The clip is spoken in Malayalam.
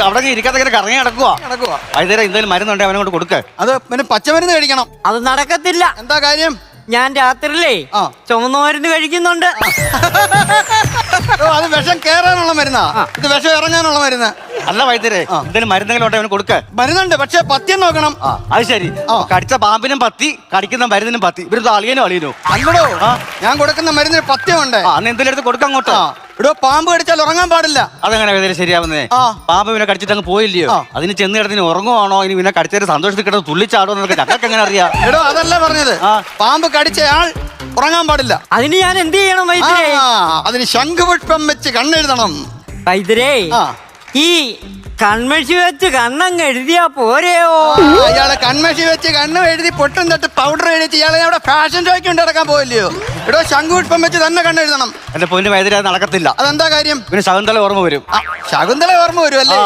അവിടെ ഇരിക്കാതെ കറങ്ങി നടക്കുക. വൈകുന്നേരം എന്തെങ്കിലും മരുന്നുണ്ടെ അവനെ കൊണ്ട് കൊടുക്ക. അത് പിന്നെ പച്ചമരുന്ന് കഴിക്കണം. അത് നടക്കത്തില്ല. എന്താ കാര്യം? ഞാൻ രാത്രിയിലേ ചുമന്ന മരുന്ന് കഴിക്കുന്നുണ്ട്. അത് വിഷം കേറാനുള്ള മരുന്നാ, ഇത് വിഷം ഇറങ്ങാനുള്ള മരുന്ന് അല്ല വൈദ്യരെ. എന്തെങ്കിലും മരുന്നെങ്കിലും അവന് കൊടുക്ക. മരുന്നുണ്ട്, പക്ഷെ പത്യം നോക്കണം. അത് ശരി. കടിച്ച പാമ്പിനും പത്തി, കടിക്കുന്ന മരുന്നിനും പത്തി. ഇവര് അളിയനോ അളിയനോ അല്ലടോ, ഞാൻ കൊടുക്കുന്ന മരുന്നിന് പത്യമുണ്ട്. അന്ന് എന്തെങ്കിലും എടുത്ത് കൊടുക്കാം അങ്ങോട്ട്. ഇവിടെ പാമ്പ് കടിച്ചാൽ ഉറങ്ങാൻ പാടില്ല. അതെങ്ങനെ വൈദ്യരെ ശരിയാവുന്നേ? പാമ്പ് പിന്നെ കടിച്ചിട്ട് അങ്ങ് പോയില്ലയോ? അതിന് ചെന്ന് കിടത്തിന് ഉറങ്ങുവാണോ ഇനി പിന്നെ കടിച്ചൊരു സന്തോഷത്തിൽ കിടന്ന് തുള്ളിച്ചാടോ എന്നൊക്കെ ഞങ്ങൾക്ക് എങ്ങനെ അറിയാം? എടോ അതല്ല പറഞ്ഞത്, പാമ്പ് കടിച്ചയാൾ ഉറങ്ങാൻ പാടില്ല. അതിന് ഞാൻ എന്ത് ചെയ്യണം വൈദ്യരെ? അതിന് ശംഖുപുഷ്പം വെച്ച് കണ്ണെഴുതണം. വൈദ്യരെ, ഈ കൺമഷി വെച്ച് കണ്ണങ്ങ് എഴുതിയാ പോരെയോ? ഇയാളെ കൺമഷി വെച്ച് കണ്ണും എഴുതി പൊട്ടും തൊട്ട് പൗഡർ എഴുതി ഇയാളെ അവിടെ ഫാഷൻ ഷോയ്ക്ക് കൊണ്ട് നടക്കാൻ പോയില്ലയോ? ഇവിടെ ശംഖുപുഷ്പം വെച്ച് തന്നെ കണ്ണെഴുതണം. എന്റെ പൊന്നു വൈദ്യരെ, അത് നടക്കത്തില്ല. അതെന്താ കാര്യം? പിന്നെ ശകുന്തള ഓർമ്മ വരും. ശകുന്തള ഓർമ്മ വരും അല്ലേ?